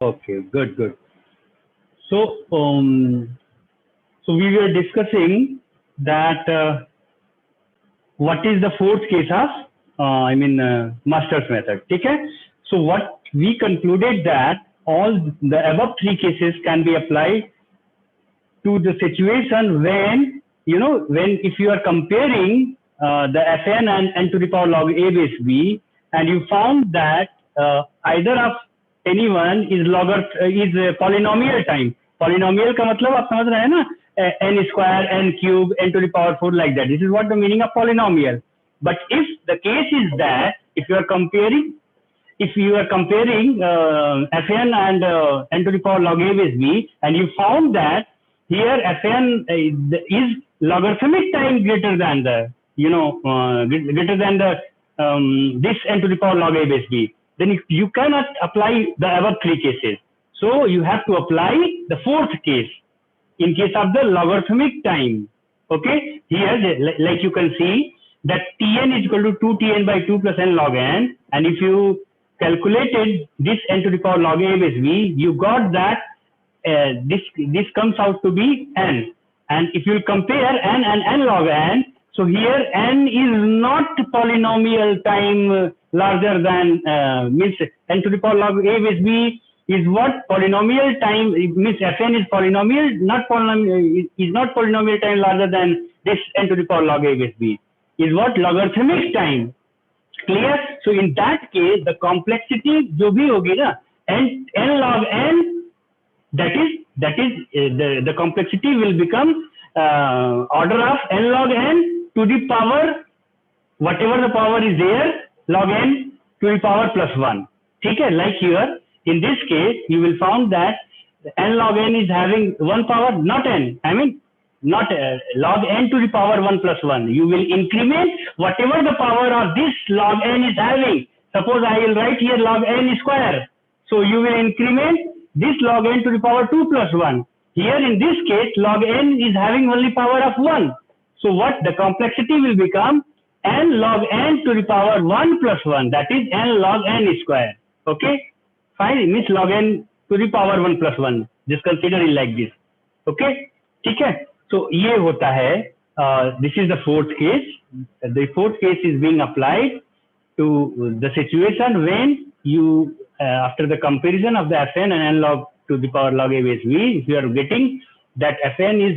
Okay, good, good. So, so we were discussing that what is the fourth case of, Master's method. Okay. So what we concluded that all the above three cases can be applied to the situation when, when if you are comparing the Fn and n to the power log a base b, and you found that either of anyone is polynomial time. Polynomial का मतलब आप समझ रहे हैं ना, n square, n cube, n to the power 4, like that. This is what the meaning of polynomial. But if the case is that if you are comparing Fn and n to the power log a base b, and you found that here Fn is logarithmic time greater than the this n to the power log a base b, then you cannot apply the above three cases. So you have to apply the fourth case in case of the logarithmic time. Okay, here like you can see that Tn is equal to 2Tn by 2 plus n log n, and if you calculated this n to the power log a base b, you got that this comes out to be n. And if you compare n and n log n, so here n is not polynomial time larger than means n to the power log a base b is what polynomial time means Fn is polynomial, not polynomial is not polynomial time larger than this n to the power log a base b is what logarithmic time. Clear? So in that case the complexity जो भी होगी ना n log n, that is the complexity will become order of n log n to the power whatever the power is there log n to the power plus 1. ठीक है? Like here in this case you will found that n log n is having one power, not n, not log n to the power 1 plus 1. You will increment whatever the power of this log n is having. Suppose I will write here log n square. So you will increment this log n to the power 2 plus 1. Here in this case log n is having only power of 1. So what the complexity will become n log n to the power 1 plus 1, that is n log n square. Okay, fine, means log n to the power 1 plus 1. Just consider it like this. Okay, ठीक है? So ये होता है, this is the fourth case. The fourth case is being applied to the situation when you after the comparison of the Fn and n log to the power log a base b, if you are getting that Fn is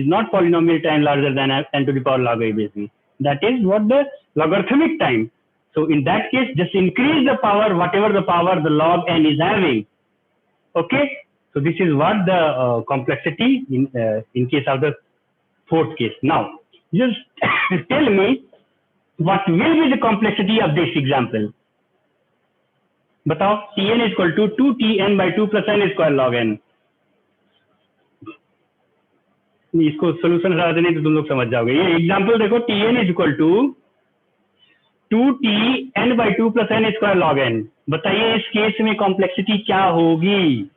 not polynomial time larger than n to the power log a base b, that is what the logarithmic time. So in that case just increase the power whatever the power the log n is having. Okay, so this is what the complexity in case of the fourth case. Now just tell me what will be the complexity of this example. बताओ, Tn is equal to 2Tn by 2 plus n square log n. इसको solution लगा देने तो तुम लोग समझ जाओगे. ये एग्जांपल देखो, Tn is equal to 2Tn by 2 plus n square log n. बताइए इस केस में कॉम्प्लेक्सिटी क्या होगी?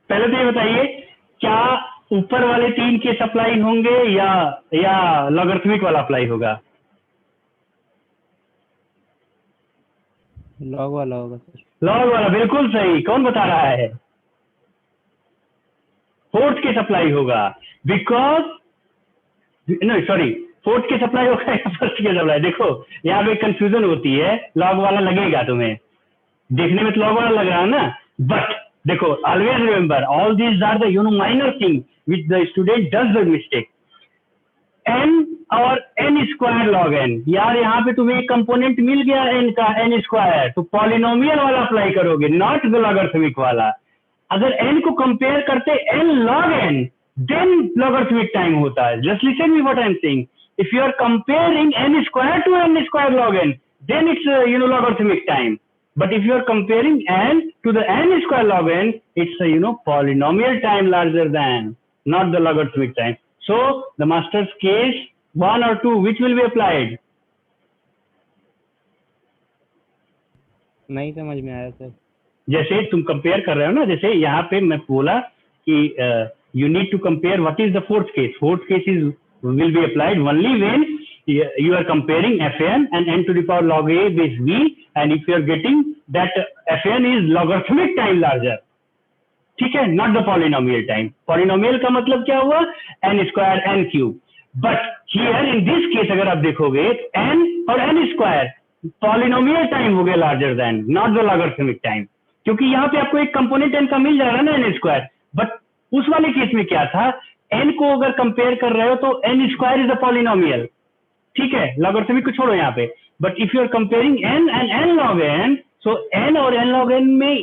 पहले तो ये बताइए, क्या ऊपर वाले तीन केस अप्लाई होंगे या लॉगरिथमिक वाला अप्लाई होगा? लॉग वाला होगा सर. लॉग वाला, बिल्कुल सही. कौन बता रहा है? फोर्थ केस अप्लाई होगा, बिकॉज नहीं सॉरी, फोर्थ केस अप्लाई होगा या फर्स्ट केस अप्लाई? देखो यहाँ पे कंफ्यूजन होती है. लॉग वाला लगेगा तुम्हें, देखने में तो लॉग वाला लग रहा है ना, बट देखो always remember all these are the minor thing which the student does the mistake. n और n स्क्वायर लॉग n, यार यहाँ पे तुम्हें एक कंपोनेंट मिल गया n का, n स्क्वायर, तो पॉलिनोमियल वाला अप्लाई करोगे, नॉट द लॉगरिथमिक वाला. अगर n को कंपेयर करते n log n, then logarithmic time होता है. Just listen me what I am saying. If you are comparing n स्क्वायर to n square log n, then it's logarithmic time. But if you are comparing n to the n square log n, it's polynomial time larger than, not the logarithmic time. So the master's case 1 or 2, which will be applied? नहीं समझ में आया sir. जैसे तुम compare कर रहे हो ना, जैसे यहाँ पे मैं बोला कि you need to compare what is the fourth case. Fourth case is will be applied only when you are comparing Fn and n to the power log a base b, and if you are getting that Fn is logarithmic time larger, ठीक है, not the polynomial time. Polynomial का मतलब क्या हुआ, n square n cube. But here in this case अगर आप देखोगे n और n square polynomial time हो गया larger than, not the logarithmic time, क्योंकि यहाँ पे आपको एक कंपोनेंट n का मिल जा रहा है ना n square. बट उस वाले केस में क्या था, n को अगर कंपेयर कर रहे हो तो n square is a polynomial, ठीक है, लॉगरिथमिक को छोड़ो यहाँ पे. But if you are comparing n and n log n, so n और n log n में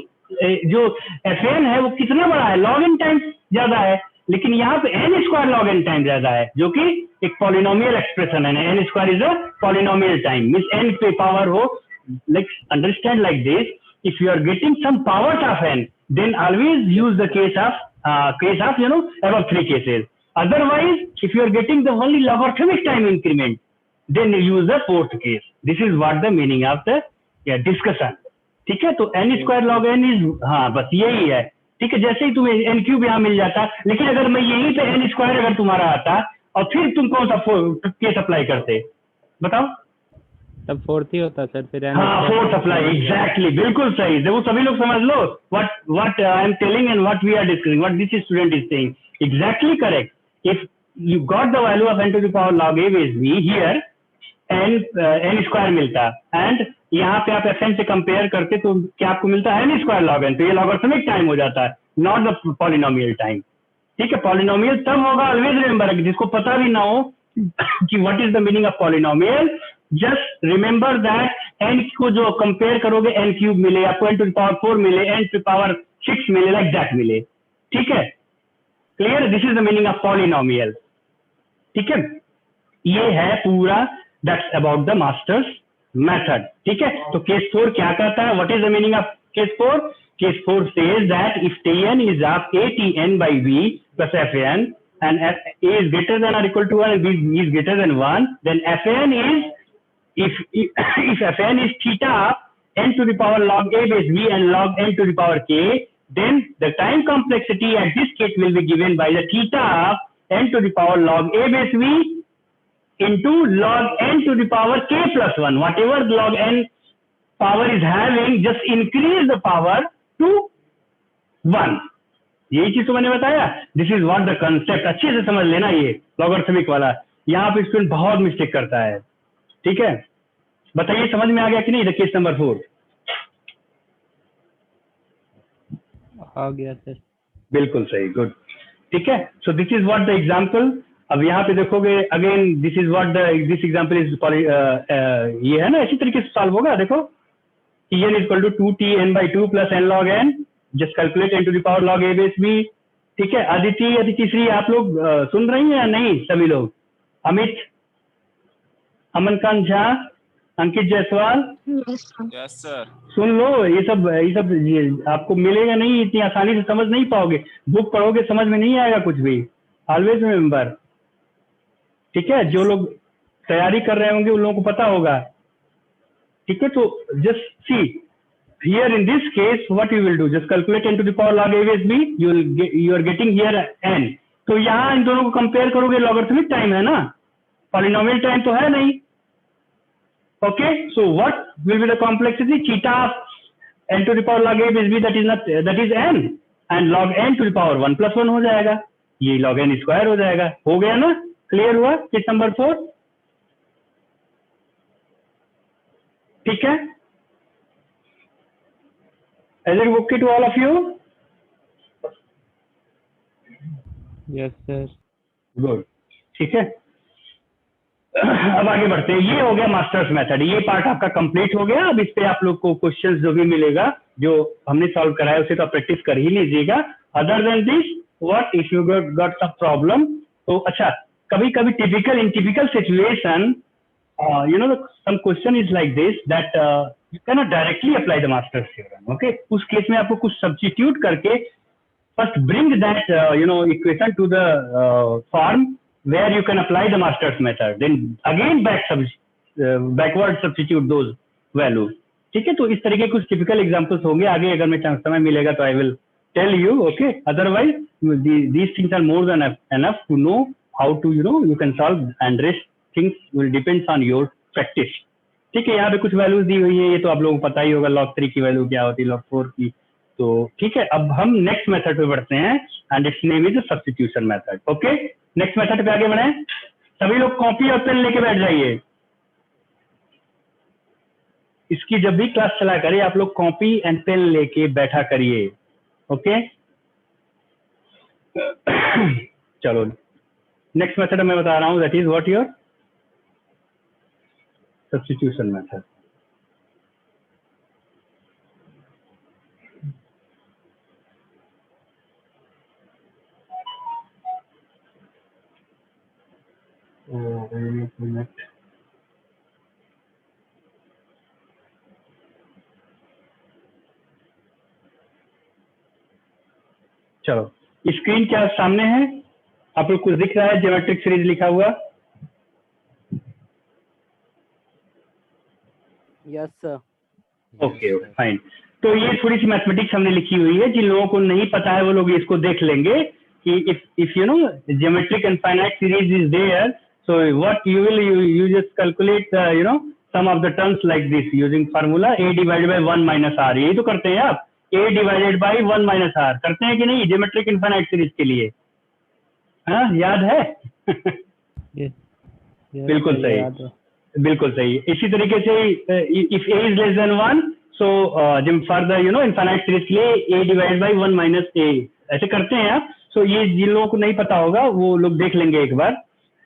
जो Fn है वो कितना बड़ा है, log n टाइम्स ज्यादा है, लेकिन यहाँ पे n square log n time ज्यादा है, जो कि एक पॉलिनोमियल एक्सप्रेशन है. n square is a polynomial time, means n पे पावर हो, like understand like this. If you are getting some powers of n, then always use the case of you know above three cases. Otherwise, if you are getting the only logarithmic time increment, then you use the fourth case. This is what the meaning of the discussion. ठीक है, तो n square log n is, हाँ बस यही है. ठीक है, जैसे ही तुम्हें n क्यूब यहाँ मिल जाता, लेकिन अगर मैं यहीं पे n स्क्वायर अगर तुम्हारा आता और फिर तुम कौन सा केस अप्लाई करते, बताओ. तब फोर्थ ही होता सर, फिर हाँ, फोर्थ अप्लाई, एग्जैक्टली, बिल्कुल सही. देखो सभी लोग समझ लो what I am telling and what we are discussing, what this student is saying, exactly correct. If you got the value of n to the power log a base b here, n square मिलता, and यहाँ पे आप fn से compare करते तो क्या आपको मिलता है n स्क्वायर log n, तो ये लॉगरिथमिक टाइम हो जाता है, नॉट द पॉलिनोमियल टाइम. ठीक है, पॉलिनोमियल तब होगा, ऑलवेज रिमेंबर, जिसको पता भी ना हो कि what is the meaning of polynomial, just remember that n को जो कंपेयर करोगे n क्यूब मिले आपको, n टू द पावर 4 मिले, n टू द पावर 6 मिले, लाइक दैट मिले. ठीक है, clear, this is the meaning of polynomial. ठीक है, ये है पूरा, that's about the masters method. ठीक है, तो केस 4 क्या कहता है, what is the meaning of case 4? Case 4 says that if tn is of atn by b plus fn and a is greater than or equal to 1 and b is greater than 1, then fn is, if fn is theta n to the power log a base b and log n to the power k, then the time complexity at this case will be given by the theta n to the power log a base b into log n to the power k plus 1. Whatever log n power is having, just increase the power to 1. यही चीज तो मैंने बताया. This is what the concept, अच्छे से समझ लेना. ये लॉगरिथमिक वाला यहाँ पे स्टूडेंट बहुत मिस्टेक करता है. ठीक है, बताइए समझ में आ गया कि नहीं. द केस नंबर 4 आ गया सर, बिल्कुल सही, गुड. ठीक है, so this is what the example. अब यहाँ पे देखोगे again, this is what this example is, ये है ना, इसी तरीके से सॉल्व होगा. देखो n equal to 2tn by 2 plus n log n, just calculate n to the power log a base b. ठीक है, अदिति श्री आप लोग सुन रही हैं या नहीं सभी लोग? अमित, अमनकांत झा, अंकित जायसवाल, यस सर, सुन लो. ये सब आपको मिलेगा नहीं, इतनी आसानी से समझ नहीं पाओगे. बुक पढ़ोगे समझ में नहीं आएगा कुछ भी. Always remember. ठीक है, जो लोग तैयारी कर रहे होंगे उन लोगों को पता होगा. ठीक है, तो just see here in this case what you will do, just calculate n to the power log a base b, you are getting here n. तो यहाँ इन दोनों को कंपेयर करोगे, लॉगरिथमिक टाइम है ना, पॉलिनोमियल टाइम तो है नहीं. Okay, so what will be the complexity, theta n to the power log a base b, that is n, and log n to the power 1 plus 1 हो जाएगा, ये log n square हो जाएगा. हो गया ना, क्लियर हुआ केस नंबर 4. ठीक है, is it okay to all of you? Yes sir, good. ठीक है, अब आगे बढ़ते हैं. ये हो गया मास्टर्स मेथड, ये पार्ट आपका कंप्लीट हो गया. अब इस पे आप लोग को क्वेश्चंस जो भी मिलेगा, जो हमने सॉल्व कराया उसे तो प्रैक्टिस कर ही लीजिएगा. Other than this, what if you got some problem, तो अच्छा, कभी कभी in typical situation, you know, some question is like this, that you cannot directly apply the master's theorem. Okay, उस केस में आपको कुछ substitute करके first bring that you know equation to the form where you can apply the master's method, then again backward substitute those values. ठीक है, तो इस तरीके कुछ टिपिकल एग्जांपल्स होंगे आगे, अगर मैं समय मिलेगा तो I will tell you. Okay, otherwise these things are more than enough to know how to, you know, you can solve and rest things will depends on your practice. ठीक है, यहाँ पे कुछ वैल्यूज दी हुई है, ये तो आप लोगों को पता ही होगा, log 3 की वैल्यू क्या होती है, log 4 की। तो ठीक है, अब हम नेक्स्ट मेथड पे बढ़ते हैं and it's name is substitution method. Okay, next method पे आगे बढ़े। सभी लोग कॉपी और पेन लेके बैठ जाइए। इसकी जब भी क्लास चला करिए आप लोग कॉपी एंड पेन लेके बैठा करिए। ओके चलो नेक्स्ट मेथड मैं बता रहा हूँ, that is what your substitution method. एक मिनट, चलो स्क्रीन क्या सामने है, आप लोग कुछ दिख रहा है ज्योमेट्रिक सीरीज लिखा हुआ? Yes sir. Okay fine. तो ये थोड़ी सी मैथमेटिक्स हमने लिखी हुई है, जिन लोगों को नहीं पता है वो लोग इसको देख लेंगे कि if you know geometric infinite series is there, so what you will you just calculate you know some of the terms like this using formula a divided by 1 minus r। यही तो करते हैं आप, a divided by 1 minus r करते हैं कि नहीं geometric infinite series के लिए? हाँ याद है? बिल्कुल सही, बिल्कुल सही। इसी तरीके से if a is less than 1 so for the you know infinite series के लिए a divided by 1 minus a ऐसे करते हैं आप। सो ये जिन लोगों को नहीं पता होगा वो लोग देख लेंगे एक बार।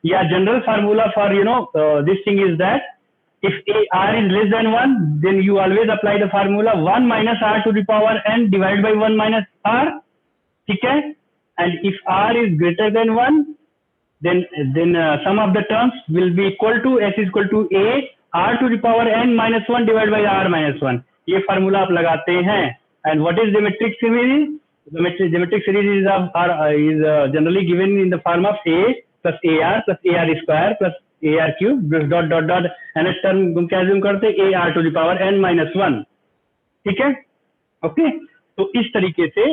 या general formula for you know this thing is that if r is less than 1 then you always apply the formula 1 minus r to the power n divided by 1 minus r। ठीक है, and if r is greater than 1 then sum of the terms will be equal to s is equal to a r to the power n minus 1 divided by r minus 1। ये formula आप लगाते हैं। And what is geometric series? Geometric series is generally given in the form of a plus ar square plus ar cube dot dot dot and term हम क्या assume करते हैं a r to the power n minus 1। ठीक है, okay तो इस तरीके से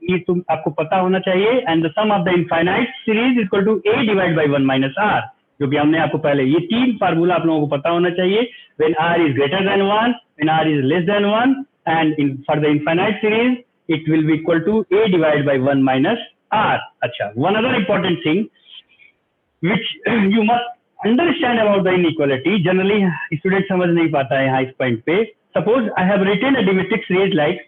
ये तुम आपको पता होना चाहिए। And the sum of the infinite series equal to a divide by 1 minus r, जो कि हमने आपको पहले ये तीन फार्मूला आप लोगों को पता होना चाहिए। when r is greater than 1, when r is less than 1 and for the infinite series it will be equal to a divided by 1 minus r। अच्छा, one other important thing which you must understand about the inequality, generally student समझ नहीं पाता है यहाँ इस point पे। suppose I have written a geometric series like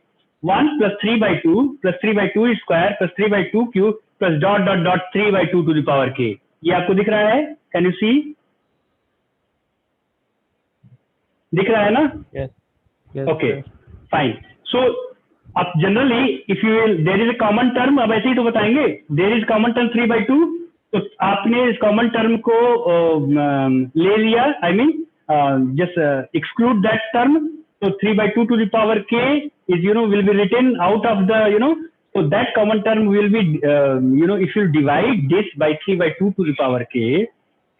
1 plus 3 by 2 plus 3 by 2 square plus 3 by 2 cube plus dot dot dot 3 by 2 to the power k। ये आपको दिख रहा है? Can you see? दिख रहा है ना? yes okay fine. सो अब generally if you will there is a common term, अब ऐसे ही तो बताएंगे there is common term 3 by 2, तो आपने इस कॉमन टर्म को ले लिया, I mean just exclude that term. तो 3 by 2 to the power k is you know will be written out of the you know, so that common term will be you know if you divide this by 3 by 2 to the power k,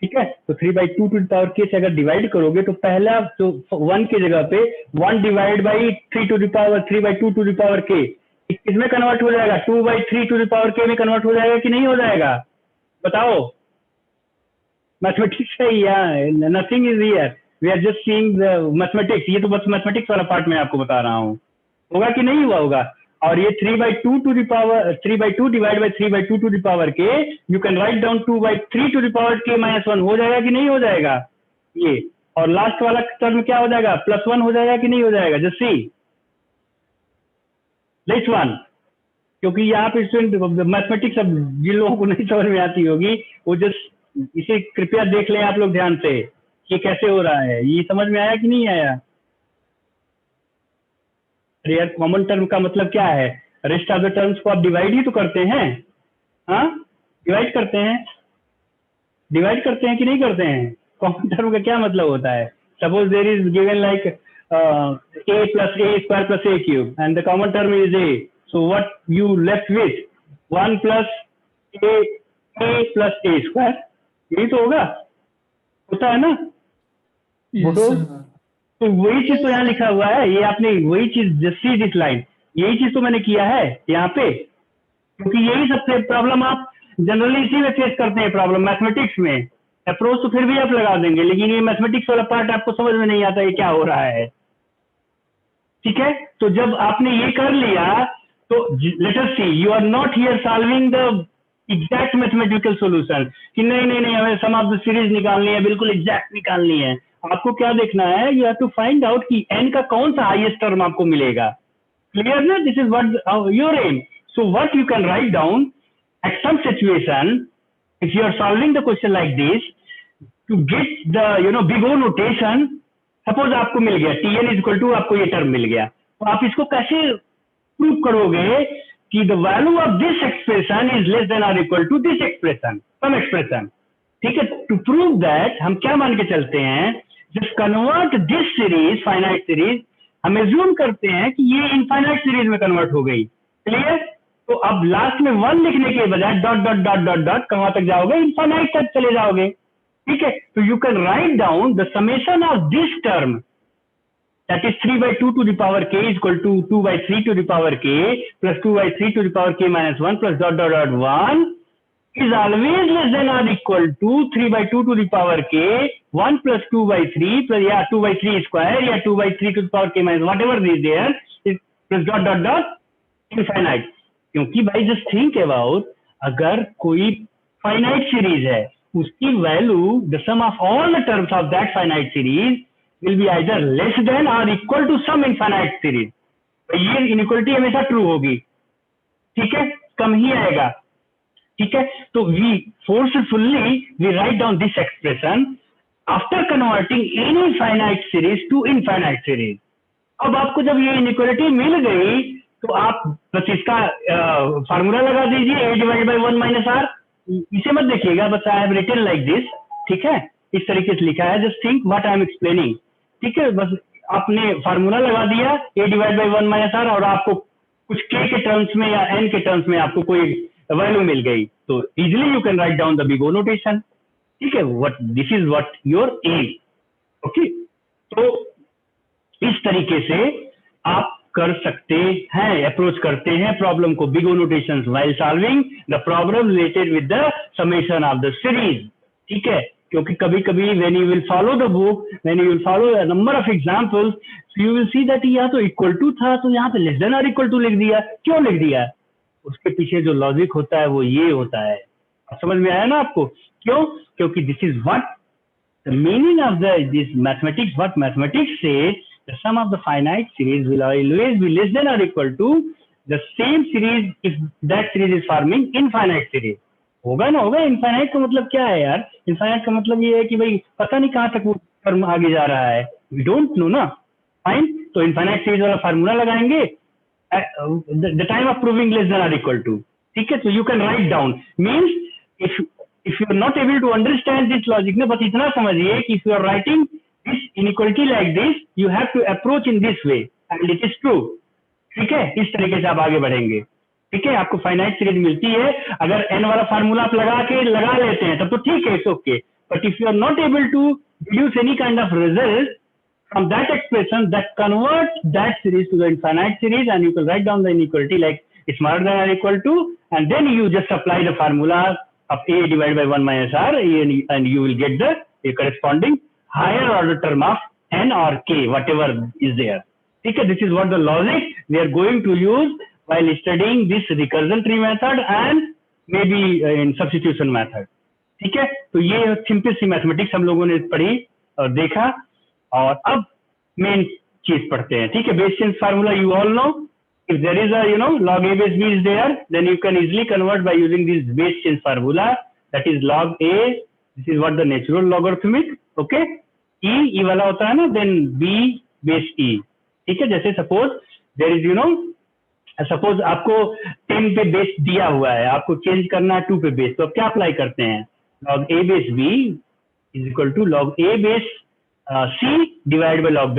ठीक है, तो 3 by 2 to the power k से अगर divide करोगे तो पहला तो 1 की जगह पे 1 divide by 3 to the power 3 by 2 to the power k किसमें कन्वर्ट हो जाएगा? 2 by 3 to the power k में कन्वर्ट हो जाएगा कि नहीं हो जाएगा? बताओ, मैथमेटिक्स है या nothing is here, we are just seeing the mathematics. ये तो बस मैथमेटिक्स वाला पार्ट मैं आपको बता रहा हूँ, होगा कि नहीं हुआ होगा। और ये 3 by 2 to the power 3 by 2 divided by 3 by 2 to the power k, you can write down 2 by 3 to the power k minus 1 हो जाएगा कि नहीं हो जाएगा ये। और लास्ट वाला टर्म क्या हो जाएगा? +1 हो जाएगा कि नहीं हो जाएगा? जस्ट सी लेट्स 1, क्योंकि यहाँ पे स्टूडेंट मैथमेटिक्स अब जिन लोगों को नहीं समझ में आती होगी वो जस्ट इसे कृपया देख लें आप लोग ध्यान से, ये कैसे हो रहा है। ये समझ में आया कि नहीं आया? यार कॉमन टर्म का मतलब क्या है? रेस्ट ऑफ द टर्म्स को आप डिवाइड ही तो करते हैं। हाँ, डिवाइड करते हैं, डिवाइड करते हैं कि नहीं करते हैं? कॉमन टर्म का क्या मतलब होता है? Suppose there is given like a plus a square plus a cube and the common term is a, so what you left with 1 plus a plus a square, यही तो होगा, होता है ना? तो वही चीज तो यहाँ लिखा हुआ है, ये आपने वही चीज जस्ट सी दिस लाइन, यही चीज तो मैंने किया है यहाँ पे, क्योंकि यही सबसे प्रॉब्लम आप जनरली इसी में फेस करते हैं प्रॉब्लम मैथमेटिक्स में अप्रोच तो फिर भी आप लगा देंगे, लेकिन ये मैथमेटिक्स वाला पार्ट आपको समझ में नहीं आता ये क्या हो रहा है। ठीक है, तो जब आपने ये कर लिया तो let us see, you are not here solving the exact mathematical solution कि नहीं नहीं नहीं हमें सम ऑफ द सीरीज निकालनी है, बिल्कुल एग्जैक्ट निकालनी है। आपको क्या देखना है, you have to find out कि n का कौन सा हाईएस्ट टर्म आपको मिलेगा। क्लियर ना, this is what your aim. So what you can write down at some situation if you are solving the question like this to get the big O notation, suppose आपको मिल गया tn is equal to, आपको ये term मिल गया, तो आप इसको कैसे prove करोगे कि the value of this expression is less than और equal to this expression, some expression. ठीक है, टू प्रूव दैट हम क्या मान के चलते हैं, just convert this series finite series, हम एज्यूम करते हैं कि ये इनफाइनाइट सीरीज में कन्वर्ट हो गई। क्लियर, तो अब लास्ट में 1 लिखने के बजाय dot dot dot dot dot कहां तक जाओगे, इनफाइनाइट तक चले जाओगे। ठीक है, तो you can write down the summation of this term, that is 3 by 2 to the power k is equal to 2 by 3 to the power k plus 2 by 3 to the power k minus 1 plus dot dot dot 1 is always less than or equal to 3 by 2 to the power k 1 plus 2 by 3 plus 2 by 3 square 2 by 3 to the power k minus whatever is there is plus dot dot dot infinite। क्योंकि भाई just think about, अगर कोई finite series है उसकी value the sum of all the terms of that finite series will be either less than or equal to some infinite series, तो ये inequality हमेशा true होगी। ठीक है, कम ही आएगा। ठीक है, तो we forcefully we write down this expression after converting any finite series to infinite series. अब आपको जब ये इनइक्वालिटी मिल गई तो आप बस इसका फार्मूला लगा दीजिए, a divide by 1 minus R. इसे मत देखिएगा, बस I have written like this. ठीक है, इस तरीके से लिखा है, just think what I am explaining. ठीक है, बस आपने फार्मूला लगा दिया a divide by 1 minus R और आपको कुछ k के टर्म्स में या n के टर्म्स में आपको कोई वैल्यू मिल गई, तो easily you can write down the big O notation. ठीक है, what this is what your aim. Okay, तो इस तरीके से आप कर सकते हैं, अप्रोच करते हैं प्रॉब्लम को big O notation while solving the problem related with the summation of the series. ठीक है, क्योंकि कभी कभी when you will follow the book, when you will follow a number of examples, so you will see that यहाँ तो equal to था तो यहाँ पे लेस देन और इक्वल टू लिख दिया। क्यों लिख दिया, उसके पीछे जो लॉजिक होता है वो ये होता है। समझ में आया ना आपको, क्यों? क्योंकि this is what the meaning of this mathematics, what mathematics says the sum of the finite series will always be less than और equal to the same series if that series is forming infinite series. होगा ना होगा। Infinite का मतलब क्या है यार, infinite का मतलब ये है कि भाई पता नहीं कहां तक वो टर्म आगे जा रहा है, वी डोंट नो ना। फाइन, तो इनफाइनाइट सीरीज वाला फार्मूला लगाएंगे the time of proving less than और इक्वल टू। ठीक है, तो you can write down means if you are not able to understand this logic ना, बस इतना समझिए कि if you are writing this inequality like this you have to approach in this way and it is true. ठीक है, इस तरीके से आप आगे बढ़ेंगे। ठीक है, आपको फाइनाइट सीरीज मिलती है, अगर n वाला फार्मूला आप लगा लेते हैं तब तो ठीक है, it's okay. But if you are not able to deduce any kind of result from that expression that convert that series to the infinite series and you can write down the inequality like smaller than और equal to and then you just apply the formula of a divide by 1 minus r and you will get the corresponding higher order term of n or k whatever is there। ठीक है, this is what the logic we are going to use while studying this recursion tree method and maybe in substitution method। ठीक है, तो ये simple सी mathematics हम लोगों ने पढ़ी और देखा, और अब मेन चीज पढ़ते हैं। ठीक है, base change formula you all know, if there is a log a base b is there, then you can easily convert by using this base change formula, that is log a, this is what the natural logarithmic, okay, e वाला होता है ना, then b base e। ठीक है, जैसे suppose there is suppose आपको 10 पे base दिया हुआ है, आपको चेंज करना है 2 पे बेस, तो आप क्या अप्लाई करते हैं, log a base b is equal to log a base c divided by log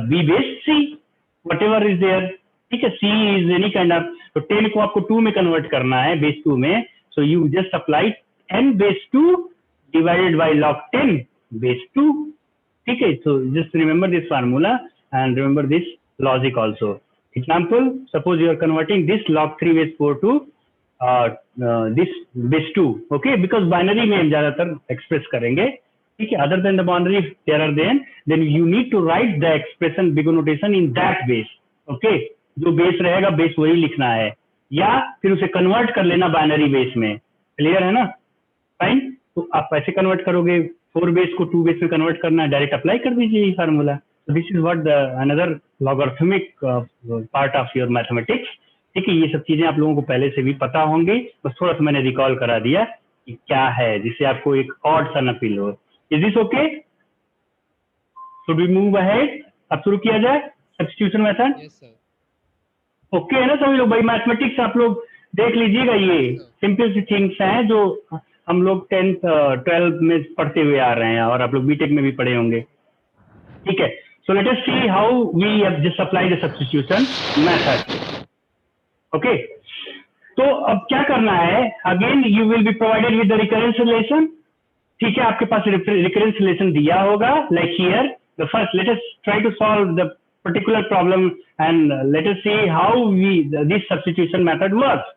b base c whatever is there। ठीक है, c is any kind of, तो 10 को आपको 2 में कन्वर्ट करना है, बेस 2 में, so you just apply n base 2 divided by log 10 base 2। ठीक है, so just remember this formula and remember this logic also। Example, suppose you are converting this log 3 base 4 to this base 2, okay, because binary में हम ज्यादातर express करेंगे, ठीक है. Other than the boundary, if there are then you need to write the expression big O notation in that base, okay. जो base रहेगा base वही लिखना है, या फिर उसे कन्वर्ट कर लेना बाइनरी बेस में. क्लियर है ना? फाइन. तो आप ऐसे कन्वर्ट करोगे, 4 बेस को 2 बेस में कन्वर्ट करना है, डायरेक्ट अप्लाई कर दीजिए ये formula. This is what the another logarithmic part of your mathematics. ठीक है, ये सब चीजें आप लोगों को पहले से भी पता होंगी, बस थोड़ा सा मैंने रिकॉल करा दिया कि क्या है, जिससे आपको एक ऑड सा न फील हो. Is this okay? Should we move ahead? अब शुरू किया जाए substitution method. Yes sir. Okay है ना सभी लोग? भाई मैथमेटिक्स आप लोग देख लीजिएगा, ये सिंपल सी थिंग्स हैं जो हम लोग 10th 12th में पढ़ते हुए आ रहे हैं, और आप लोग बीटेक में भी पढ़े होंगे. ठीक है, so let us see how we have just apply the substitution method. Okay, तो अब क्या करना है, again you will be provided with the recurrence relation. ठीक है, आपके पास रिकरेंस रिलेशन दिया होगा, like here the first. Let us try to solve the particular problem and let us see how this substitution method works.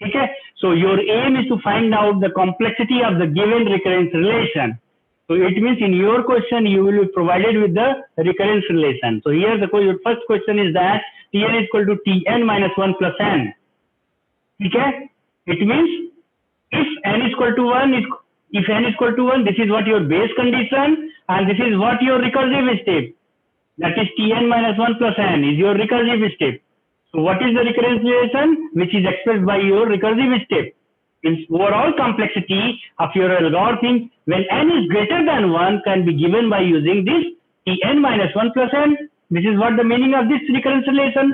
ठीक है, so your aim is to find out the complexity of the given recurrence relation. So it means in your question you will be provided with the recurrence relation. So here your first question is that Tn is equal to Tn minus 1 plus n. ठीक है, it means if n is equal to 1, if n is equal to 1, this is what your base condition and this is what your recursive step. That is Tn minus 1 plus n is your recursive step. So what is the recurrence relation which is expressed by your recursive step? Its overall complexity of your algorithm when n is greater than 1 can be given by using this Tn minus 1 plus n. This is what the meaning of this recurrence relation.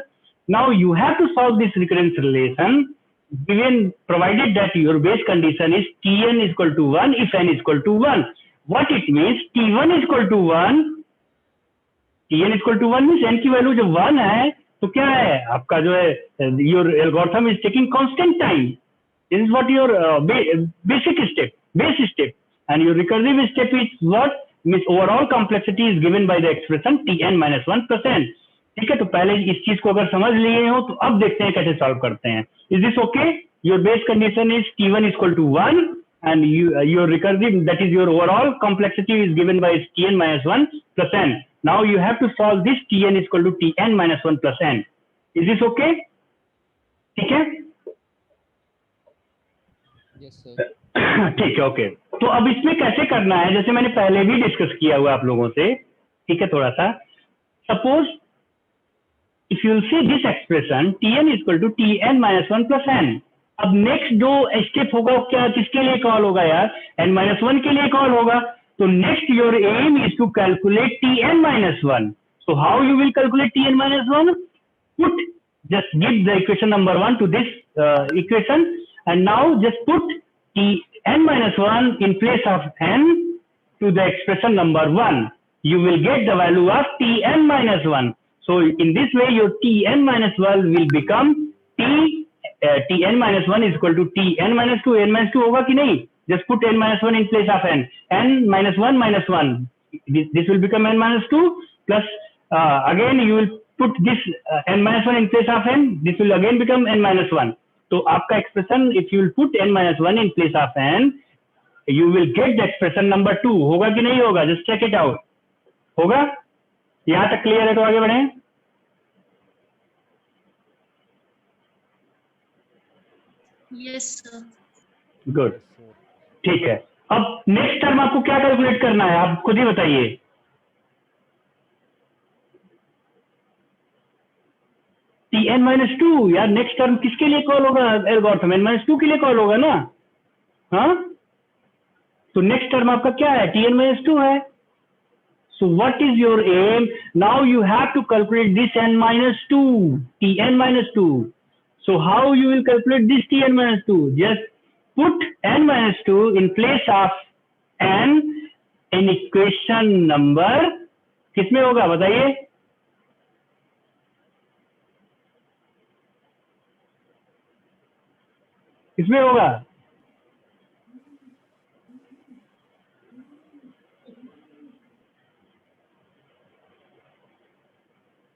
Now you have to solve this recurrence relation given provided that your base condition is Tn is equal to 1 if n is equal to 1. What it means? T1 is equal to 1. Tn equal to 1 means n की value जब 1 है तो क्या है आपका जो है your algorithm is taking constant time. This is what your basic step, base step, and your recursive step is what means overall complexity is given by the expression Tn minus 1%. ठीक है, तो पहले इस चीज को अगर समझ लिए हो तो अब देखते हैं कैसे सॉल्व करते हैं. Is this okay? Your base condition is T1 equal to 1 and your recursive, that is your overall complexity is given by Tn minus 1 plus n. Now you have to solve this Tn is equal to Tn minus 1 plus n. Is this okay? ठीक है? Yes sir. ठीक है, okay. तो अब इसमें कैसे करना है, जैसे मैंने पहले भी डिस्कस किया हुआ आप लोगों से. ठीक है, थोड़ा सा suppose if you will see this expression Tn is equal to Tn minus 1 plus n. अब नेक्स्ट जो स्टेप होगा क्या, किसके लिए कॉल होगा यार? n-1 के लिए कॉल होगा. तो next your aim is to calculate Tn minus 1. So how you will calculate Tn minus 1? Put, just give the equation number 1 to this equation and now just put Tn minus 1 in place of n to the expression number 1. You will get the value of Tn minus 1. So in this way your Tn minus 1 will become Tn minus 1 is equal to Tn minus 2. n minus 2 होगा कि नहीं? Just put n minus 1 in place of n. n minus 1 minus 1. This will become n minus 2 plus again you will put this n minus 1 in place of n. This will again become n minus 1. तो आपका expression if you will put n minus 1 in place of n, you will get the expression number 2. होगा कि नहीं होगा? Just check it out. होगा? यहाँ तक clear है तो आगे बढ़े. Yes sir. गुड, ठीक है. अब नेक्स्ट टर्म आपको क्या कैलकुलेट करना है, आप खुद ही बताइए. Tn minus 2 यार, नेक्स्ट टर्म किसके लिए कॉल होगा? एल्गोरिथम n minus 2 के लिए कॉल होगा ना. हाँ, तो नेक्स्ट टर्म आपका क्या है? Tn minus 2 है. So what is your aim? Now you have to calculate this n minus 2, Tn minus 2. So how you will calculate this Tn minus 2? Just put n minus 2 in place of n in equation number, किसमें होगा बताइए? किसमें होगा?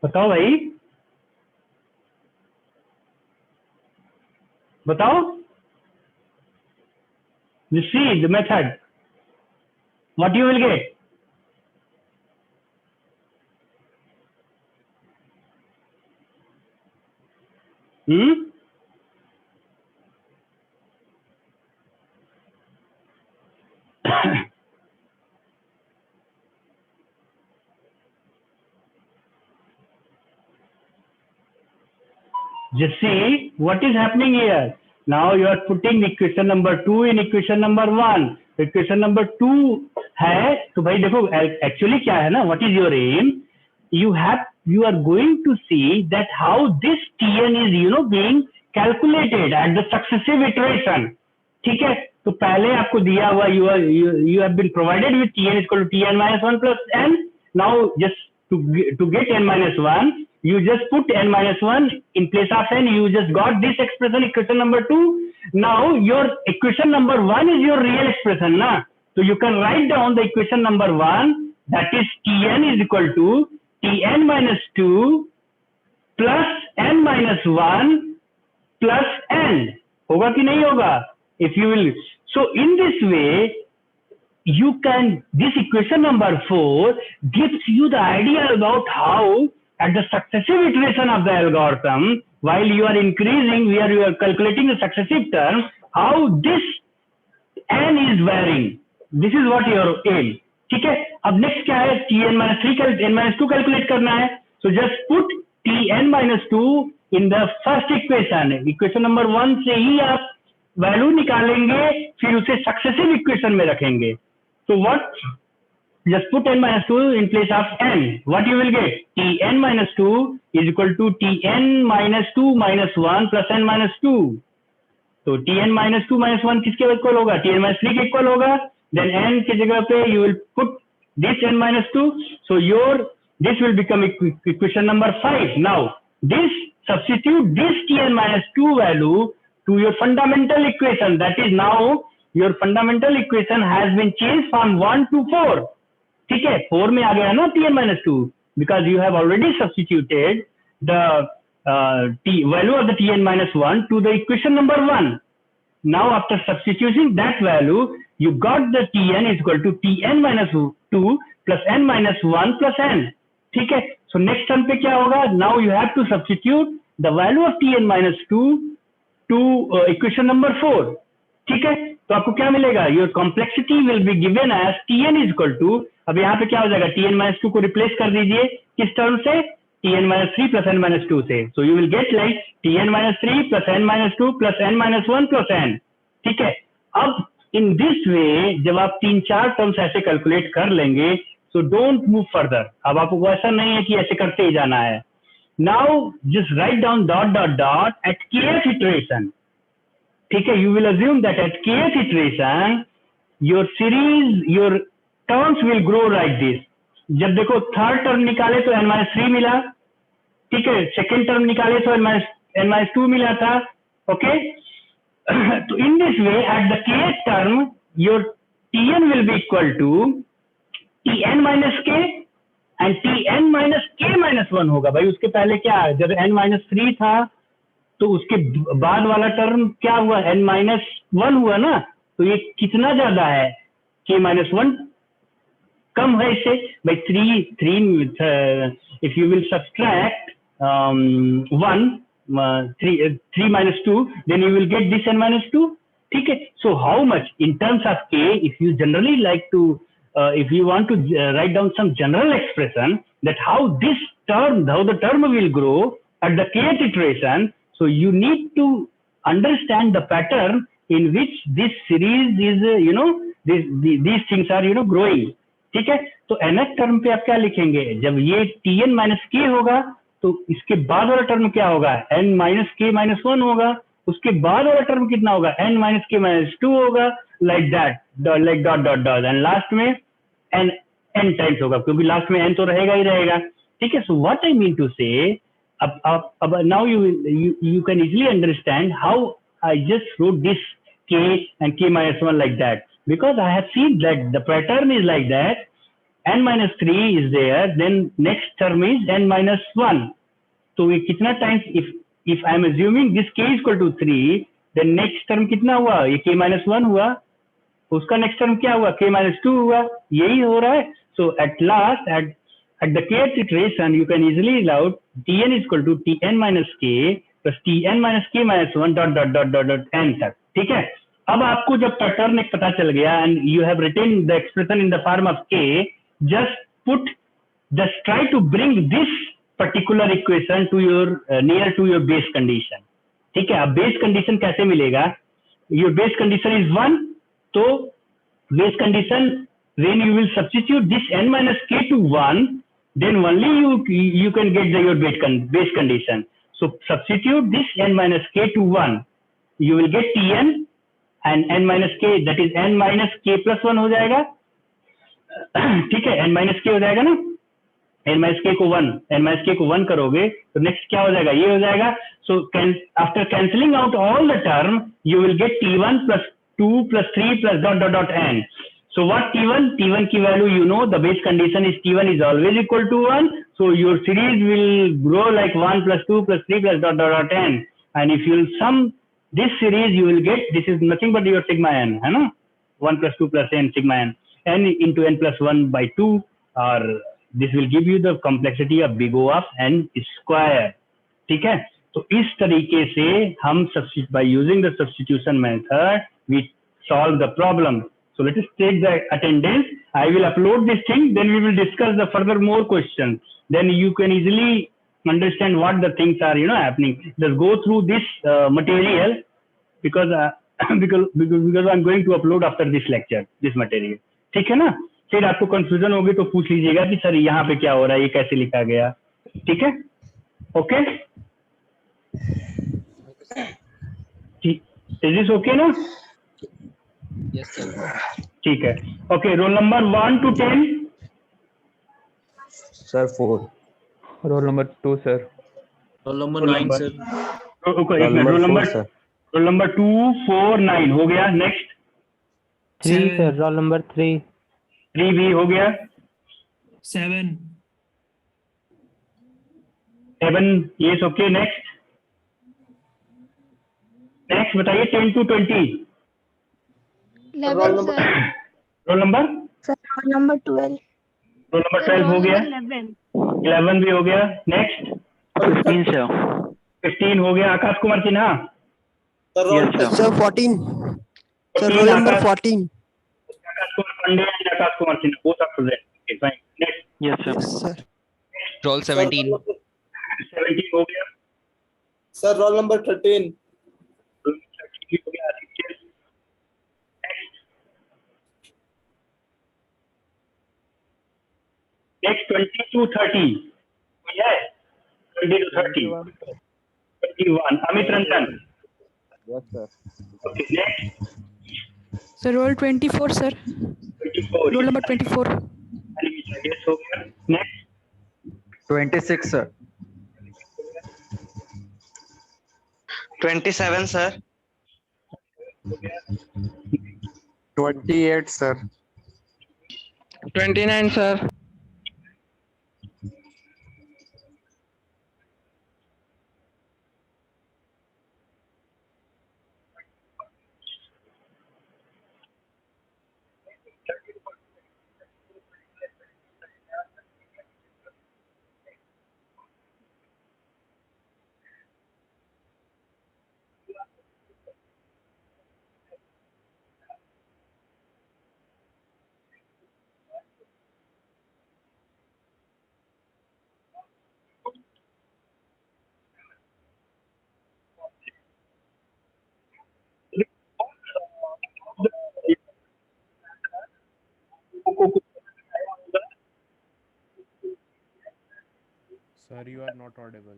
बताओ भाई, बताओ. You see the method. What you will get? Just see what is happening here. Now you are putting equation number 2 in equation number 1. Equation number 2 है तो भाई देखो actually क्या है ना, what is your aim? You are going to see that how this Tn is being calculated at the successive iteration. ठीक है, तो पहले आपको दिया हुआ you have been provided with Tn is equal to Tn minus 1 plus n. Now just to get n minus 1, you just put n minus 1 in place of n. You just got this expression, equation number 2. Now your equation number 1 is your real expression, na? So you can write down the equation number 1, that is Tn is equal to Tn minus 2 plus n minus 1 plus n. होगा कि नहीं होगा? If you will, so in this way, you can, this equation number 4 gives you the idea about how at the successive iteration of the algorithm, while you are increasing, where you are calculating the successive term, how this n is varying. This is what your aim. ठीक है, अब next क्या है? Tn minus 3 n minus 2 calculate करना है. So just put Tn minus 2 in the first equation. Equation number 1 से ही आप value निकालेंगे, फिर उसे सक्सेसिव इक्वेशन में रखेंगे. So what? Just put n minus 2 in place of n. What you will get? Tn minus 2 is equal to Tn minus 2 minus 1 plus n minus 2. तो Tn minus 2 minus 1 किसके equal होगा? Tn minus 3 के equal होगा. Then n की जगह पे you will put this n minus 2. So this will become equation number 5. Now this substitute this Tn minus 2 value to your fundamental equation. That is now your fundamental equation has been changed from 1 to 4. ठीक है, 4 में आ गया ना Tn minus 2, because you have already substituted the value of the Tn minus 1 to the equation number 1. Now after substituting that value, you got the Tn is equal to Tn minus 2 plus n minus 1 plus n. ठीक है, so next term पे क्या होगा? Now you have to substitute the value of Tn minus 2 to equation number 4. ठीक है, तो आपको क्या मिलेगा? Your complexity will be given as Tn is equal to, अब यहाँ पे क्या हो जाएगा? Tn minus 2 को रिप्लेस कर दीजिए किस टर्म से? Tn minus 3 plus n minus 2 से. So you will get like Tn minus 3 plus n minus 2 plus n minus 1 plus n. ठीक है, अब in this way जब आप 3-4 टर्म्स ऐसे कैलकुलेट कर लेंगे, so don't move further. अब आपको ऐसा नहीं है कि ऐसे करते ही जाना है. Now just write down dot dot dot at kth iteration. ठीक है, you will assume that at kth iteration your series, your terms will grow like this. जब देखो थर्ड टर्म निकाले तो n minus 3 मिला. ठीक है, सेकेंड टर्म निकाले तो n minus 2 मिला था. ओके, तो in this way at the kth term your Tn will be equal to Tn minus k and Tn minus k minus 1 होगा. भाई उसके पहले क्या है? जब n minus 3 था तो उसके बाद वाला टर्म क्या हुआ? n minus 1 हुआ ना. तो ये कितना ज्यादा है? k minus 1 कम है इससे. भाई 3 if you will subtract 3 minus 2, then you will get this n minus 2. ठीक है, so how much in terms of k, if you generally like to if you want to write down some general expression that how this term, how the term will grow at the kth iteration, so you need to understand the pattern in which this series is these things are growing. ठीक है, तो nth term पे आप क्या लिखेंगे? जब ये Tn minus k होगा तो इसके बाद वाला टर्म क्या होगा? n minus k minus 1 होगा. उसके बाद वाला टर्म कितना होगा? n minus k minus 2 होगा. like that, like dot dot dot, and last में n टाइम्स होगा, क्योंकि लास्ट में n तो रहेगा ही रहेगा. ठीक है, so what I mean to say, अब now you can easily understand how I just wrote this k and k minus 1 like that, because I have seen that the pattern is like that. n minus 3 is there, then next term is n minus 1. तो ये कितना times, if I am assuming this k is equal to 3, then next term कितना हुआ? ये k minus 1 हुआ. उसका next term क्या हुआ, k minus 2 हुआ, यही हो रहा है. So at last at the kth iteration you can easily write Tn is equal to Tn minus k plus Tn minus k minus 1 dot dot dot dot dot n तक. ठीक है. अब आपको जब पैटर्न एक पता चल गया and you have written the expression in the form of k, just try to bring this particular equation to your near to your base condition. ठीक है. अब base condition कैसे मिलेगा, your base condition is 1, तो base condition when you will substitute this n minus k to 1, then only you can get your base condition. So substitute this n minus k to 1, you will get Tn and n minus k, that is n minus k plus 1 हो जाएगा. ठीक है, n minus k हो जाएगा ना, n minus k को 1 करोगे तो नेक्स्ट क्या हो जाएगा, ये हो जाएगा. So after cancelling out all the term you will get T1 plus 2 plus 3 plus dot dot dot n. So what T1 की value, you know the base condition is T1 is always equal to 1. So your series will grow like 1 plus 2 plus 3 plus dot dot dot n. And if you will sum this series, you will get, this is nothing but your sigma n, है ना, 1 plus 2 plus n sigma n into n plus 1 by 2, or this will give you the complexity of big O of n square. ठीक है. तो इस तरीके से हम by using the substitution method we solve the problem. So let us take the attendance. I will upload this thing, then we will discuss the further more questions. Then you can easily understand what the things are, happening. Just go through this material because I'm going to upload after this lecture this material. ठीक है ना. फिर आपको confusion होगी तो पूछ लीजिएगा कि सर यहाँ पे क्या हो रहा है, ये कैसे लिखा गया. ठीक है. ओके. Is this okay ना? Yes, sir. ठीक है. Okay, roll number 1 to 10. Sir, 4. Roll number 2 sir. Roll number Roll 9, number. sir. Okay, एक मिनट. रोल नंबर 2 4 9 हो गया. Next 3 sir. Roll number 3. 3 भी हो गया. 7. 7 yes, okay. नेक्स्ट बताइए 10 to 20. 11 sir. Roll number Sir, roll number 12. Roll number 12 हो गया. 11 भी हो गया. Next 15 sir. 15 हो गया. Akash Kumar Sinha. Yes sir. Sir, 14. Sir, roll number 14. Akash Kumar Pandey and Akash Kumar Sinha both are present. Okay, fine. Next Yes sir. Yes, sir. Roll 17. 17 हो गया. Sir, roll number 13. Roll number 13 हो गया. आदित्य. नेक्स्ट 20 to 30 कोई है? 20 to 30. 21 Amit Ranjan. Yes, sir. Okay, next Sir, roll 24, sir. 24. Roll number 24. Yes, हो गया. Next 26 sir. 27 sir. 28, sir. 29 sir. Sir, you are not audible.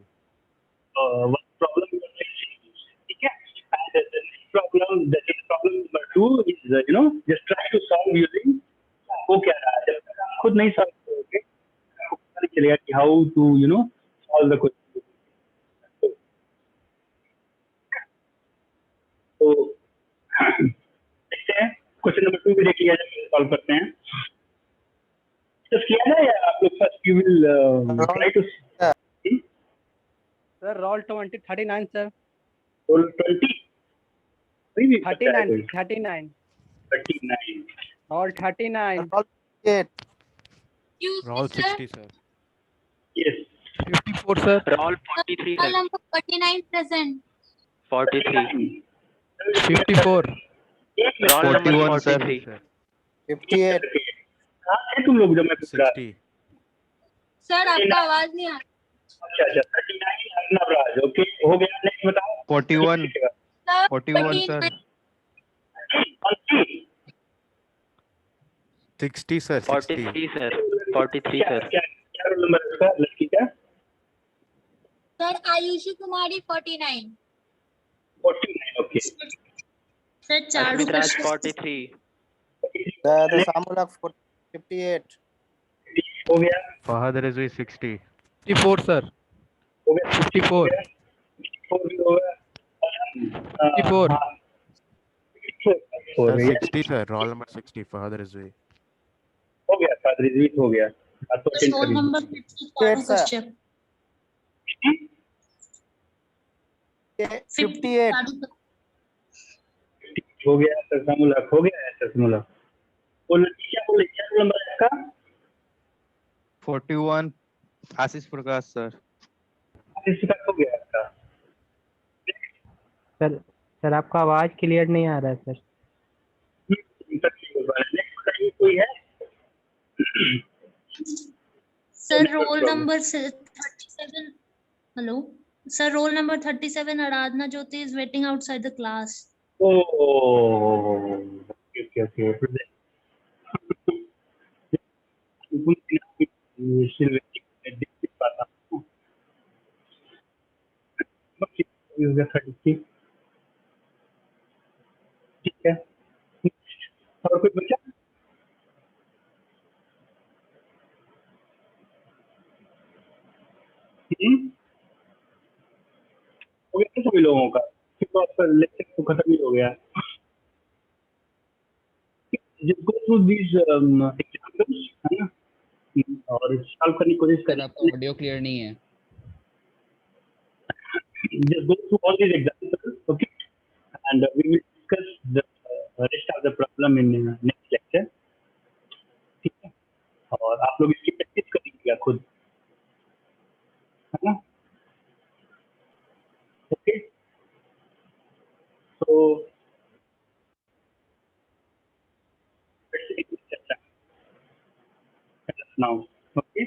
one problem you are facing. ठीक है. And the next problem, the problem number 2 is just try to solve using वो क्या रहा है. जब तक आप खुद नहीं solve करोगे आपको पता नहीं चलेगा कि how to solve the question. तो देखते हैं क्वेश्चन नंबर 2 भी देख लिया जाए, सॉल्व करते हैं. तो किया ना, या आप लोग first you will try to Sir, roll 39, sir. roll 20. 39. 39. Roll 39. Roll 8. Excuse me, Roll sir. 60, sir. Yes. 54, sir. Roll 43, Roll sir. number 49 present. 43. 54. Roll number 41, sir. 43. Sir. 58. हाँ है तुम लोग जब मैं पूछ रहा 60. सर आपका आवाज नहीं आ अच्छा अच्छा 39 अर्नवराज ओके हो गया नेक्स्ट बताओ 41. Sir 41, sir. 60, sir. 60. 43, sir. 43, क्या sir. क्या क्या रोल नंबर है उसका लड़की का sir Ayushi Kumari 49 49 okay sir Charu Ashmit Raj, Krishna 43. The Samulak 58. हो गया Fahad Rizvi, 60. 54, sir. हो गया 54. 54 भी हो गया 54. हाँ, 54 हो Sir, गया 60, sir. Roll number 60. Fahad Rizvi. हो गया साथ रिजवीट हो गया अब तो अटेंड रोल करिए नंबर 50 चारू sir. कश्यप 58. चारू हो गया सर समूलक हो गया सर समूलक वो लड़की क्या बोले क्या रोल नंबर है इसका 41. Ashish Prakash, sir. इसका हो गया इसका सर आपका आवाज क्लियर नहीं आ रहा है सर. नेक्स्ट बताइए कोई है sir roll number 37 hello sir roll number 37 Aradhana Jyoti is waiting outside the class okay okay okay ठीक है और कोई बच्चा हो गया सभी लोगों का फिर तो आपका लेक्चर तो खत्म ही हो गया just go through these examples है ना और सॉल्व करने की कोशिश सर करें आपका ऑडियो क्लियर नहीं है. just go through all these examples okay and we will discuss the rest of the problem in next lecture ठीक है और आप लोग इसकी प्रैक्टिस करिएगा खुद है ना okay so let's end this session now okay